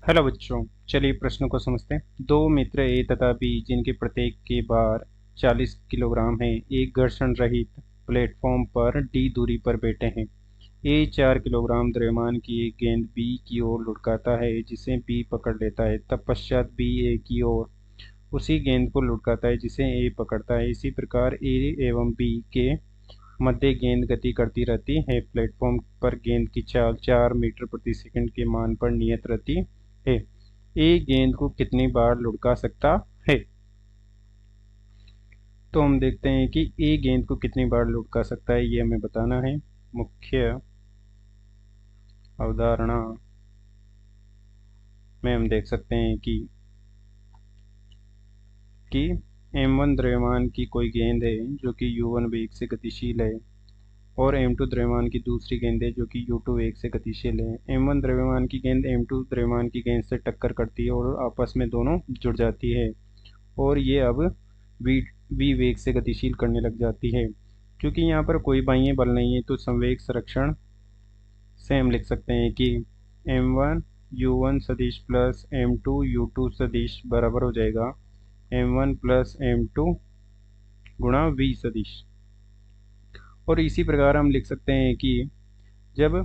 Hello बच्चों, चलिए प्रश्नों को समझते हैं। दो मित्र ए तथा बी जिनके प्रत्येक के भार 40 किलोग्राम है, एक घर्षण रहित प्लेटफॉर्म पर डी दूरी पर बैठे हैं। ए 4 किलोग्राम द्रव्यमान की एक गेंद बी की ओर लुढ़काता है, जिसे बी पकड़ लेता है। तत्पश्चात बी ए की ओर उसी गेंद को लुढ़काता है, जिसे ए पकड़ता है। इसी प्रकार ए एवं बी के मध्य गेंद गति करती रहती है। प्लेटफॉर्म पर गेंद की चाल 4 मीटर प्रति सेकंड के मान पर नियत रहती है। ए गेंद को कितनी बार लुढ़का सकता है? तो हम देखते हैं कि ए गेंद को कितनी बार लुढ़का सकता है, ये हमें बताना है। मुख्य अवधारणा में हम देख सकते हैं कि m1 द्रव्यमान की कोई गेंद है जो कि u1 वेग से गतिशील है, और m2 द्रव्यमान की दूसरी गेंद है जो कि u2 वेग से गतिशील है। m1 द्रव्यमान की गेंद m2 द्रव्यमान की गेंद से टक्कर करती है और आपस में दोनों जुड़ जाती है, और ये अब v वेग से गतिशील करने लग जाती है। क्योंकि यहाँ पर कोई बाह्य बल नहीं है, तो संवेग संरक्षण से हम लिख सकते हैं कि m1 u1 सदिश प्लस m2 u2 सदिश बराबर हो जाएगा m1 प्लस m2 गुणा v सदिश। और इसी प्रकार हम लिख सकते हैं कि जब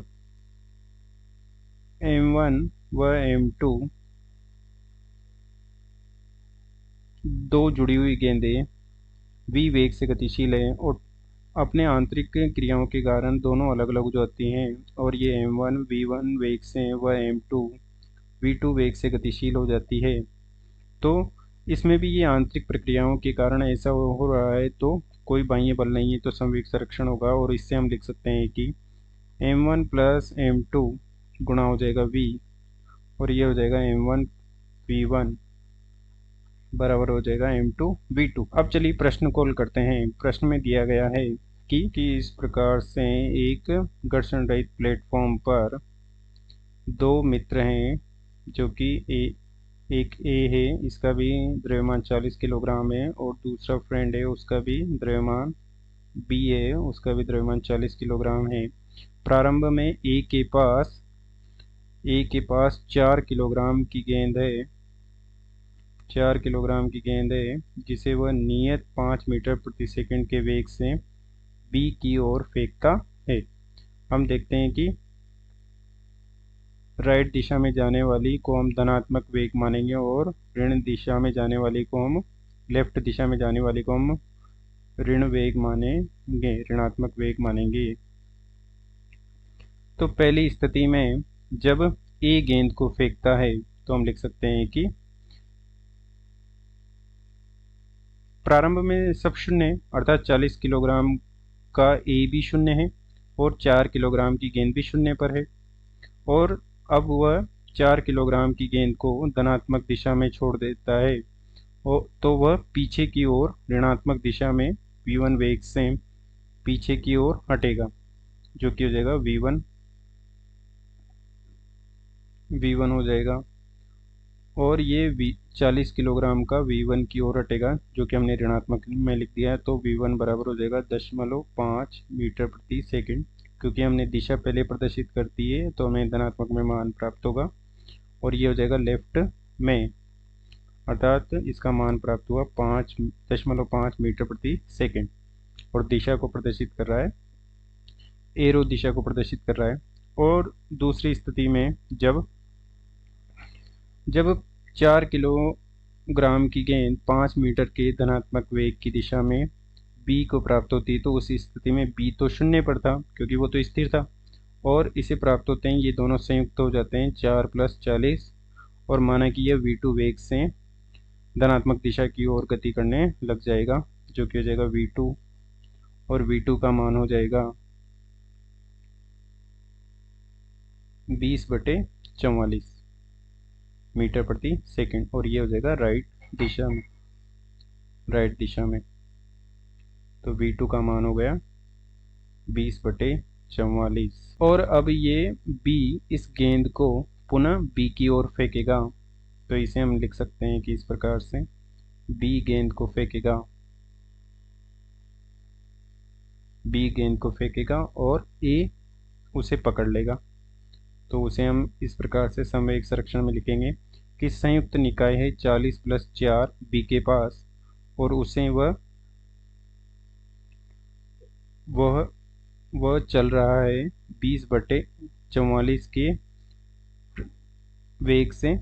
m1 व m2 दो जुड़ी हुई गेंदें v वेग से गतिशील हैं और अपने आंतरिक क्रियाओं के कारण दोनों अलग अलग हो जाती हैं, और ये m1 v1 वेग से व m2 v2 वेग से गतिशील हो जाती है। तो इसमें भी ये आंतरिक प्रक्रियाओं के कारण ऐसा हो रहा है, तो कोई बाह्य बल नहीं है, तो संवेग संरक्षण होगा। और इससे हम लिख सकते हैं कि m1 प्लस m2 गुणा हो जाएगा v, और ये हो जाएगा m1 v1 बराबर हो जाएगा m2 v2। अब चलिए प्रश्न को हल करते हैं। प्रश्न में दिया गया है कि इस प्रकार से एक घर्षण रहित प्लेटफॉर्म पर दो मित्र हैं जो कि एक ए है, इसका भी द्रव्यमान 40 किलोग्राम है, और दूसरा फ्रेंड है, उसका भी द्रव्यमान बी है, उसका भी द्रव्यमान 40 किलोग्राम है। प्रारंभ में ए के पास 4 किलोग्राम की गेंद है, 4 किलोग्राम की गेंद है, जिसे वह नियत 5 मीटर प्रति सेकंड के वेग से बी की ओर फेंकता है। हम देखते हैं कि राइट दिशा में जाने वाली को हम धनात्मक वेग मानेंगे, और ऋण दिशा में जाने वाली को हम लेफ्ट दिशा में जाने वाली को हम ऋण वेग मानेंगे, ऋणात्मक वेग मानेंगे। तो पहली स्थिति में जब ए गेंद को फेंकता है, तो हम लिख सकते हैं कि प्रारंभ में सब शून्य है, अर्थात 40 किलोग्राम का ए भी शून्य है और 4 किलोग्राम की गेंद भी शून्य पर है। और अब वह 4 किलोग्राम की गेंद को धनात्मक दिशा में छोड़ देता है, तो वह पीछे की ओर ऋणात्मक दिशा में v1 वेग से पीछे की ओर हटेगा, जो कि हो जाएगा v1 हो जाएगा। और ये 40 किलोग्राम का v1 की ओर हटेगा, जो कि हमने ऋणात्मक में लिख दिया है। तो v1 बराबर हो जाएगा 0.5 मीटर प्रति सेकंड। क्योंकि हमने दिशा पहले प्रदर्शित कर दी है, तो हमें धनात्मक में मान प्राप्त होगा, और ये हो जाएगा लेफ्ट में, अर्थात इसका मान प्राप्त हुआ 5.5 मीटर प्रति सेकंड। और दिशा को प्रदर्शित कर रहा है, एरो दिशा को प्रदर्शित कर रहा है। और दूसरी स्थिति में जब जब 4 किलोग्राम की गेंद 5 मीटर के धनात्मक वेग की दिशा में बी को प्राप्त होती है, तो उस स्थिति में बी तो शून्य पर था क्योंकि वो तो स्थिर था, और इसे प्राप्त होते हैं ये दोनों संयुक्त हो जाते हैं 4 प्लस 40, और माना कि यह v2 वेग से धनात्मक दिशा की ओर गति करने लग जाएगा, जो कि हो जाएगा v2, और v2 का मान हो जाएगा 20/44 मीटर प्रति सेकंड, और ये हो जाएगा राइट दिशा में। तो v2 का मान हो गया 20/44। और अब ये b इस गेंद को पुनः b की ओर फेंकेगा, तो इसे हम लिख सकते हैं कि इस प्रकार से b गेंद को फेंकेगा और a उसे पकड़ लेगा। तो उसे हम इस प्रकार से समवेग संरक्षण में लिखेंगे कि संयुक्त निकाय है 40+4 बी के पास, और उसे वह वह चल रहा है 20/44 के वेग से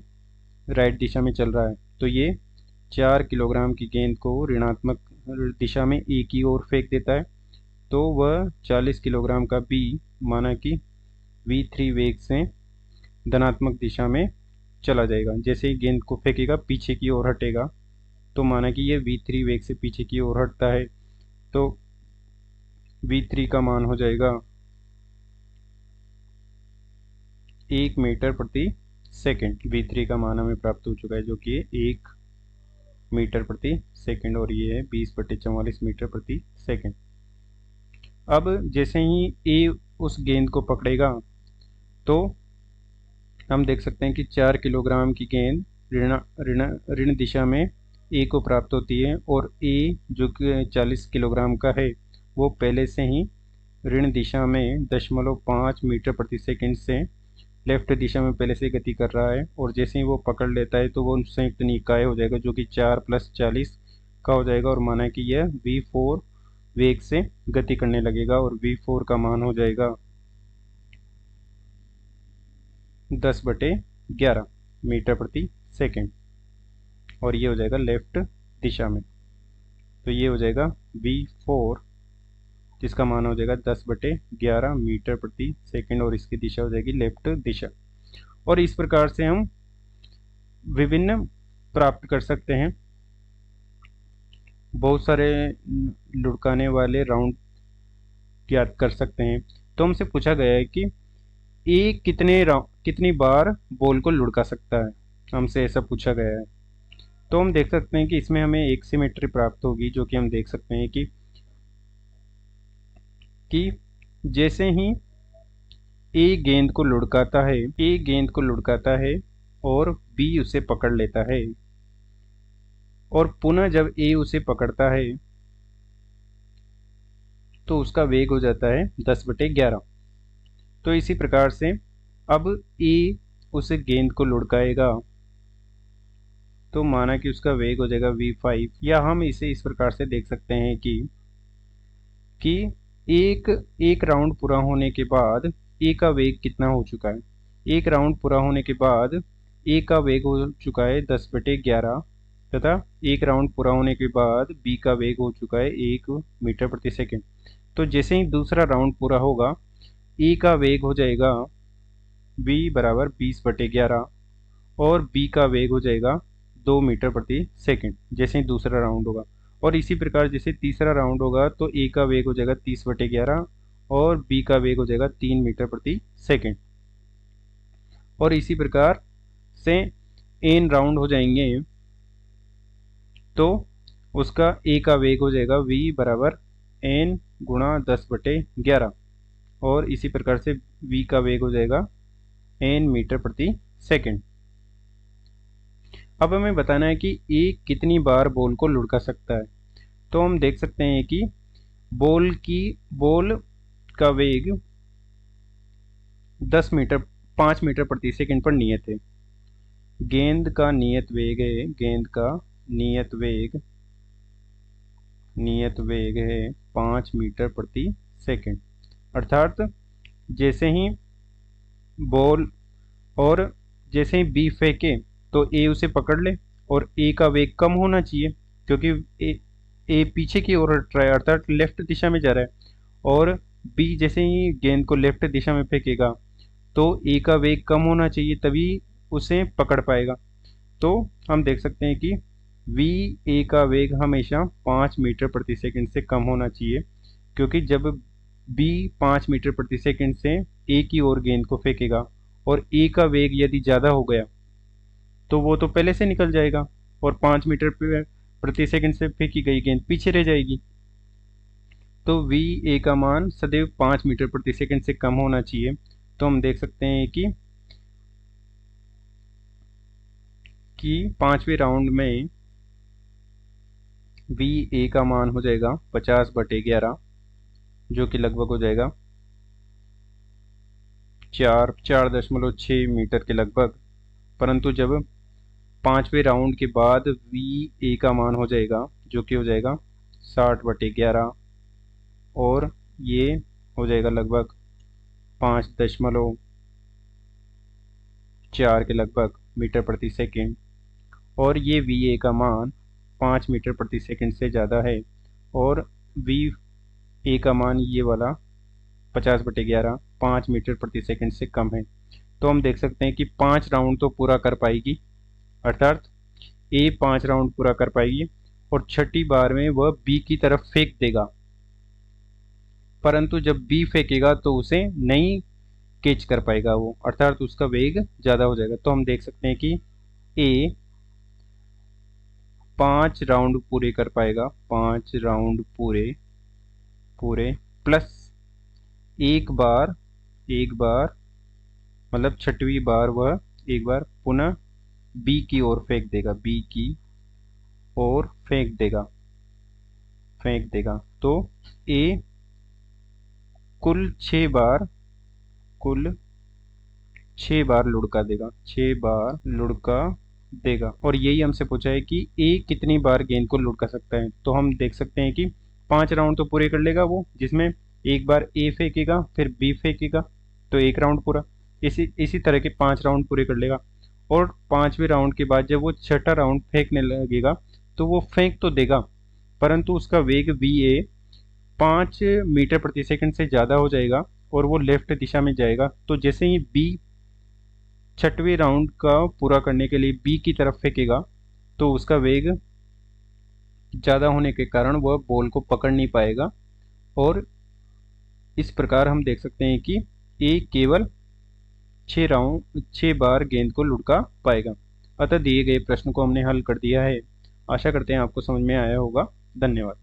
राइट दिशा में चल रहा है। तो ये 4 किलोग्राम की गेंद को ऋणात्मक दिशा में ए की ओर फेंक देता है, तो वह 40 किलोग्राम का बी माना कि v3 वेग से धनात्मक दिशा में चला जाएगा। जैसे ही गेंद को फेंकेगा पीछे की ओर हटेगा, तो माना कि ये v3 वेग से पीछे की ओर हटता है, तो v3 का मान हो जाएगा 1 मीटर प्रति सेकंड। v3 का मान हमें प्राप्त हो चुका है, जो कि 1 मीटर प्रति सेकंड, और ये है 20/44 मीटर प्रति सेकंड। अब जैसे ही ए उस गेंद को पकड़ेगा, तो हम देख सकते हैं कि 4 किलोग्राम की गेंद ऋण दिशा में ए को प्राप्त होती है, और ए जो कि 40 किलोग्राम का है वो पहले से ही ऋण दिशा में 0.5 मीटर प्रति सेकंड से लेफ्ट दिशा में पहले से गति कर रहा है, और जैसे ही वो पकड़ लेता है तो वो संयुक्त निकाय हो जाएगा, जो कि 4+40 का हो जाएगा, और माना कि यह v4 वेग से गति करने लगेगा, और v4 का मान हो जाएगा 10/11 मीटर प्रति सेकंड, और ये हो जाएगा लेफ्ट दिशा में। तो ये हो जाएगा v4 जिसका मान हो जाएगा 10/11 मीटर प्रति सेकंड, और इसकी दिशा हो जाएगी लेफ्ट दिशा। और इस प्रकार से हम विभिन्न प्राप्त कर सकते हैं, बहुत सारे लुढ़काने वाले राउंड ज्ञात कर सकते हैं। तो हमसे पूछा गया है कि ए कितनी बार बॉल को लुढ़का सकता है, हमसे ऐसा पूछा गया है। तो हम देख सकते हैं कि इसमें हमें एक सिमेट्री प्राप्त होगी, जो कि हम देख सकते हैं कि जैसे ही ए गेंद को लुढ़काता है और बी उसे पकड़ लेता है, और पुनः जब ए उसे पकड़ता है तो उसका वेग हो जाता है 10/11। तो इसी प्रकार से अब ए उस गेंद को लुढ़काएगा, तो माना कि उसका वेग हो जाएगा v5, या हम इसे इस प्रकार से देख सकते हैं कि एक राउंड पूरा होने के बाद ए का वेग कितना हो चुका है। एक राउंड पूरा होने के बाद ए का वेग हो चुका है 10/11, तथा एक राउंड पूरा होने के बाद बी का वेग हो चुका है 1 मीटर प्रति सेकंड। तो जैसे ही दूसरा राउंड पूरा होगा, ए का वेग हो जाएगा v बराबर 20/11, और बी का वेग हो जाएगा 2 मीटर प्रति सेकंड जैसे ही दूसरा राउंड होगा। और इसी प्रकार जैसे तीसरा राउंड होगा तो ए का वेग हो जाएगा 30/11, और बी का वेग हो जाएगा 3 मीटर प्रति सेकंड। और इसी प्रकार से एन राउंड हो जाएंगे, तो उसका ए का वेग हो जाएगा v बराबर n गुणा 10/11, और इसी प्रकार से v का वेग हो जाएगा n मीटर प्रति सेकंड। अब हमें बताना है कि ए कितनी बार बॉल को लुढ़का सकता है। तो हम देख सकते हैं कि बॉल का वेग 5 मीटर प्रति सेकंड पर नियत है। गेंद का नियत वेग है 5 मीटर प्रति सेकंड, अर्थात जैसे ही बी फेंके तो ए उसे पकड़ ले, और ए का वेग कम होना चाहिए, क्योंकि ए पीछे की ओर हट रहा है, अर्थात लेफ्ट दिशा में जा रहा है, और बी जैसे ही गेंद को लेफ्ट दिशा में फेंकेगा तो ए का वेग कम होना चाहिए, तभी उसे पकड़ पाएगा। तो हम देख सकते हैं कि ए का वेग हमेशा 5 मीटर प्रति सेकंड से कम होना चाहिए, क्योंकि जब बी 5 मीटर प्रति सेकंड से ए की ओर गेंद को फेंकेगा और ए का वेग यदि ज़्यादा हो गया तो वो तो पहले से निकल जाएगा, और 5 मीटर प्रति सेकंड से फेंकी गई गेंद पीछे रह जाएगी। तो ए का मान सदैव 5 मीटर प्रति सेकंड से कम होना चाहिए। तो हम देख सकते हैं कि पांचवें राउंड में ए का मान हो जाएगा 50/11, जो कि लगभग हो जाएगा 4.6 मीटर के लगभग। परंतु जब पांचवें राउंड के बाद वी ए का मान हो जाएगा जो कि हो जाएगा 60/11, और ये हो जाएगा लगभग 5.4 के लगभग मीटर प्रति सेकंड, और ये वी ए का मान 5 मीटर प्रति सेकंड से ज़्यादा है, और वी ए का मान ये वाला 50/11 5 मीटर प्रति सेकंड से कम है। तो हम देख सकते हैं कि 5 राउंड तो पूरा कर पाएगी, अर्थात ए 5 राउंड पूरा कर पाएगी, और छठी बार में वह बी की तरफ फेंक देगा। परंतु जब बी फेंकेगा तो उसे नहीं कैच कर पाएगा वो, अर्थात उसका वेग ज़्यादा हो जाएगा। तो हम देख सकते हैं कि ए 5 राउंड पूरे कर पाएगा, 5 राउंड पूरे पूरे, प्लस एक बार मतलब छठवीं बार वह एक बार पुनः बी की ओर फेंक देगा, बी की ओर फेंक देगा। तो ए कुल 6 बार लुढ़का देगा, 6 बार लुढ़का देगा। और यही हमसे पूछा है कि ए कितनी बार गेंद को लुढ़का सकता है। तो हम देख सकते हैं कि 5 राउंड तो पूरे कर लेगा वो, जिसमें एक बार ए फेंकेगा फिर बी फेंकेगा, तो 1 राउंड पूरा। इसी तरह के 5 राउंड पूरे कर लेगा, और 5वें राउंड के बाद जब वो छठा राउंड फेंकने लगेगा तो वो फेंक तो देगा, परंतु उसका वेग वी ए 5 मीटर प्रति सेकंड से ज़्यादा हो जाएगा, और वो लेफ्ट दिशा में जाएगा। तो जैसे ही बी छठवें राउंड का पूरा करने के लिए बी की तरफ फेंकेगा, तो उसका वेग ज़्यादा होने के कारण वह बॉल को पकड़ नहीं पाएगा, और इस प्रकार हम देख सकते हैं कि ए केवल 6 बार गेंद को लुढ़का पाएगा। अतः दिए गए प्रश्न को हमने हल कर दिया है। आशा करते हैं आपको समझ में आया होगा। धन्यवाद।